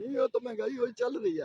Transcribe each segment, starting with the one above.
یہ تو مہنگائی وہی چل رہی ہے.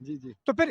جی جی. تو پھر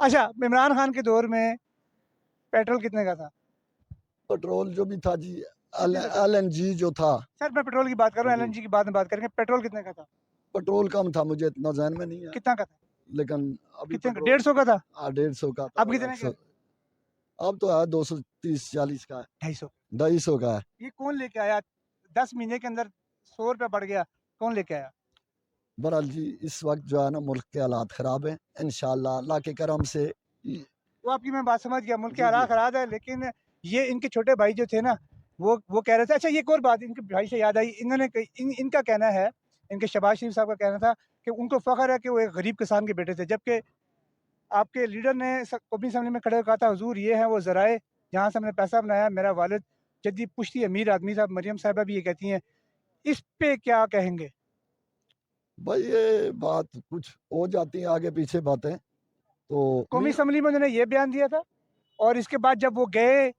اچھا عمران خان کے دور میں پیٹرول کتنے کا تھا؟ پیٹرول جو بھی تھا جی ایل این جی جو تھا. سر میں پیٹرول کی بات کر رہا ہوں, جی. ایل این جی کی بعد میں بات کریں گے. پیٹرول کتنے کا تھا؟ پیٹرول کم تھا, مجھے اتنا ذہن میں نہیں ہے, کتنا کا تھا؟ لیکن ابھی کتنے کا؟ پیٹرول 150 کا تھا. 150 کا تھا. اب کتنے کا؟ اب تو ہے 230-40 کا ہے, 250. 250 کا ہے. یہ کون لے کے آیا 10 مہینے کے اندر 100 روپے بڑھ گیا؟ کون لے کے آیا؟ بہرحال جی اس وقت جو ہے نا ملک کے حالات خراب ہیں. انشاءاللہ اللہ کے کرم سے. وہ آپ کی میں بات سمجھ گیا, ملک کے جی حالات جی. خراب ہے, لیکن یہ ان کے چھوٹے بھائی جو تھے نا وہ کہہ رہے تھے. اچھا یہ ایک اور بات ان کے بھائی سے یاد آئی, انہوں نے ان کا کہنا ہے, ان کے شہباز شریف صاحب کا کہنا تھا کہ ان کو فخر ہے کہ وہ ایک غریب کسان کے بیٹے تھے, جبکہ آپ کے لیڈر نے قومی اسمبلی میں کھڑے ہو کہا تھا حضور یہ ہیں وہ ذرائع جہاں سے ہم نے پیسہ بنایا. میرا والد جدید پشتی امیر آدمی صاحب, مریم صاحبہ بھی یہ کہتی ہیں. اس پہ کیا کہیں گے؟ بھائی یہ بات کچھ ہو جاتی ہیں آگے پیچھے باتیں. تو قومی اسمبلی میں انہوں نے یہ بیان دیا تھا, اور اس کے بعد جب وہ گئے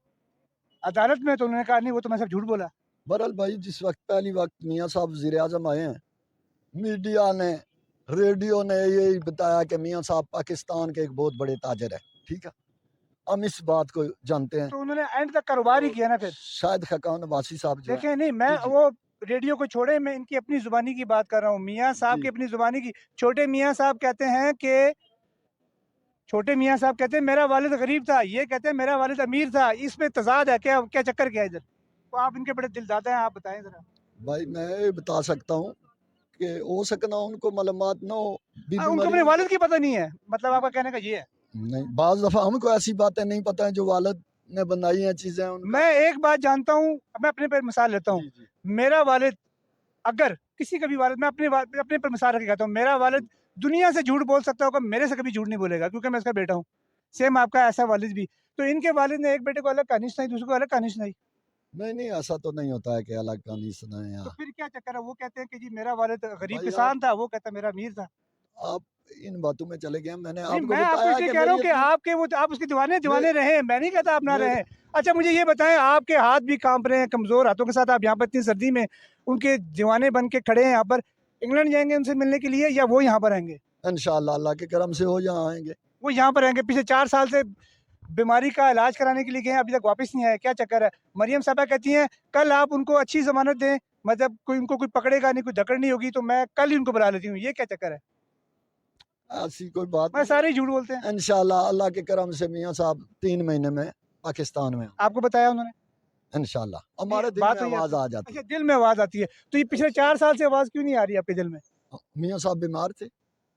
عدالت میں تو انہوں نے کہا نہیں وہ تو میں سب جھوٹ بولا. بہرحال بھائی جس وقت پہلی وقت میاں صاحب وزیر اعظم آئے ہیں, میڈیا نے ریڈیو نے یہی بتایا کہ میاں صاحب پاکستان کے ایک بہت بڑے تاجر ہیں. ٹھیک ہے, ہم اس بات کو جانتے ہیں. تو انہوں نے اینڈ تک کاروبار ہی کیا نا. پھر شاید خاقان عباسی صاحب جو دیکھیں نہیں میں جی. وہ ریڈیو کو چھوڑے, میں ان کی اپنی زبانی کی بات کر رہا ہوں. میاں صاحب جی. کی اپنی زبانی کی. چھوٹے میاں صاحب کہتے ہیں کہ چھوٹے میاں صاحب کہتے ہیں میرا والد غریب تھا, یہ کہتے ہیں میرا والد امیر تھا. اس میں تضاد ہے, کیا چکر کیا ادھر؟ تو آپ ان کے بڑے دل دادا ہیں, آپ بتائیں ذرا. بھائی میں یہ بتا سکتا ہوں کہ ہو سکنا ان کو معلومات نہ ہو. ان کو اپنے والد کی پتہ نہیں ہے, مطلب آپ کا کہنے کا یہ ہے. نہیں, بعض دفعہ ہم کو ایسی باتیں نہیں پتہ ہیں جو والد نے بنائی ہیں چیزیں. میں ایک بات جانتا ہوں, میں اپنے پر مثال لیتا ہوں. میرا والد اگر کسی کا بھی والد, میں اپنے پر مثال رکھ کے کہتا ہوں, میرا والد دنیا سے جھوٹ بول سکتا ہوگا, میرے سے کبھی جھوٹ نہیں بولے گا کیونکہ میں اس کا بیٹا ہوں. سیم آپ کا ایسا والد بھی. تو ان کے والد نے ایک بیٹے کو الگ کہانی سنائی, دوسرے کو الگ کہانی سنائی. نہیں ایسا تو نہیں ہوتا ہے کہ الگ کہانی سنائیں. تو پھر کیا چکر ہے؟ وہ کہتے ہیں کہ جی میرا والد غریب بھائی کسان تھا, وہ کہتا ہے میرا امیر تھا. آپ ان باتوں میں چلے گئے. میں نے نہیں آپ کو میں آپ کو بتایا اس لیے کہ کہہ رہا ہوں میری کہ آپ اس کے دیوانے رہے, میں نہیں کہتا آپ نہ رہے. اچھا مجھے یہ بتائیں, آپ کے ہاتھ بھی کانپ رہے ہیں, کمزور ہاتھوں کے ساتھ آپ یہاں پر اتنی سردی میں ان کے دیوانے بن کے کھڑے ہیں یہاں پر. انگلینڈ جائیں گے ان سے ملنے کے لیے یا وہ یہاں پر آئیں گے؟ انشاءاللہ اللہ کے کرم سے ہو جہاں آئیں گے. وہ یہاں پر آئیں گے. پچھلے 4 سال سے بیماری کا علاج کرانے کے لیے گئے ہیں, ابھی تک واپس نہیں آئے. کیا چکر ہے؟ مریم صاحبہ کہتی ہیں کل آپ ان کو اچھی ضمانت دیں, مطلب ان کو کوئی پکڑے گا نہیں, کوئی دھکڑ نہیں ہوگی, تو میں کل ہی ان کو بلا لیتی ہوں. یہ کیا چکر ہے؟ ایسی کوئی بات میں سارے جھوٹ بولتے ہیں. انشاءاللہ اللہ کے کرم سے میاں صاحب 3 مہینے میں پاکستان میں. آپ کو بتایا انہوں نے؟ انشاءاللہ ہمارے دل بات میں آواز آ جاتی ہے. اچھا دل میں آواز آتی ہے. تو یہ پچھلے 4 سال سے آواز کیوں نہیں آ رہی آپ کے دل میں؟ میاں صاحب بیمار تھے.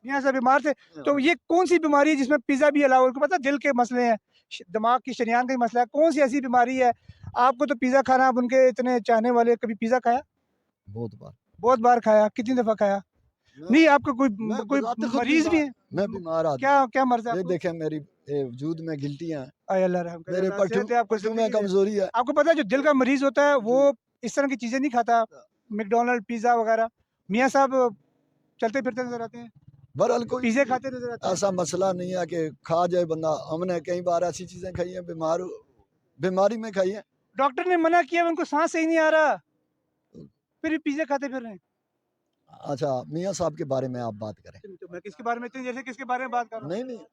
میاں صاحب بیمار تھے. تو یہ کون سی بیماری ہے جس میں پیزا بھی الاؤ؟ کو پتا دل کے مسئلے ہیں, دماغ کی شریان کا مسئلہ ہے. کون سی ایسی بیماری ہے؟ آپ کو تو پیزا کھانا, آپ ان کے اتنے چاہنے والے, کبھی پیزا کھایا؟ بہت بار کھایا. کتنی دفعہ کھایا؟ نہیں آپ کو کوئی مریض بھی ہے؟ میں بیمار آدمی. کیا مرض ہے؟ یہ دیکھیں میری وجود میں گلٹیاں ہیں, اے اللہ رحم کرے, میرے پٹھوں میں کمزوری ہے. آپ کو پتا جو دل کا مریض ہوتا ہے وہ اس طرح کی چیزیں نہیں کھاتا, میکڈونلڈ پیزا وغیرہ. میاں صاحب چلتے پھرتے نظر آتے ہیں, بہرحال کوئی پیزے کھاتے نظر آتے ہیں. ایسا مسئلہ نہیں ہے کہ کھا جائے بندہ. ہم نے کئی بار ایسی چیزیں کھائی ہیں بیماری میں کھائی ہیں. ڈاکٹر نے منع کیا, ان کو سانس صحیح نہیں آ رہا, پھر بھی پیزے کھاتے پھر رہے ہیں. اچھا میاں صاحب کے بارے میں آپ بات کریں. میں کس کے بارے میں, جیسے کس کے بارے میں بات کر رہا ہوں؟ نہیں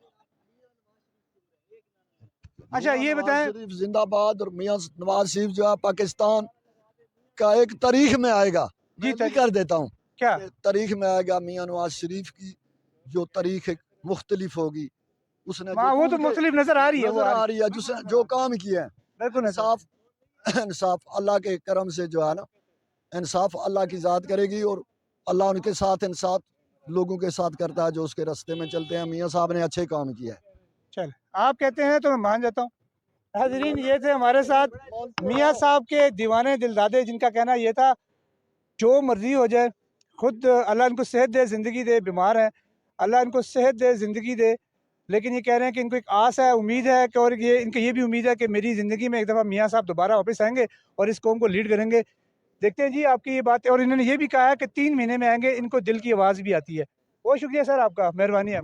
اچھا یہ بتائیں, شریف زندہ باد, اور میاں نواز شریف جو ہے پاکستان کا ایک تاریخ میں آئے گا. جی کر دیتا ہوں کیا تاریخ میں آئے گا. میاں نواز شریف کی جو تاریخ مختلف ہوگی, اس نے وہ تو مختلف نظر آ رہی ہے, نظر آ رہی ہے جس نے جو کام کیا ہے. بالکل انصاف اللہ کے کرم سے جو ہے نا, انصاف اللہ کی ذات کرے گی, اور اللہ ان کے ساتھ انصاف لوگوں کے ساتھ کرتا ہے جو اس کے راستے میں چلتے ہیں. میاں صاحب نے اچھے کام کیا ہے. چل آپ کہتے ہیں تو میں مان جاتا ہوں. حاضرین یہ تھے ہمارے ساتھ میاں صاحب کے دیوانے دل دادے, جن کا کہنا یہ تھا جو مرضی ہو جائے, خود اللہ ان کو صحت دے, زندگی دے, بیمار ہیں, اللہ ان کو صحت دے, زندگی دے, لیکن یہ کہہ رہے ہیں کہ ان کو ایک آس ہے, امید ہے کہ, اور ان کو یہ بھی امید ہے کہ میری زندگی میں ایک دفعہ میاں صاحب دوبارہ واپس آئیں گے اور اس قوم کو لیڈ کریں گے. دیکھتے ہیں جی آپ کی یہ بات ہے. اور انہوں نے یہ بھی کہا ہے کہ 3 مہینے میں آئیں گے, ان کو دل کی آواز بھی آتی ہے. بہت شکریہ سر آپ کا, مہربانی ہے.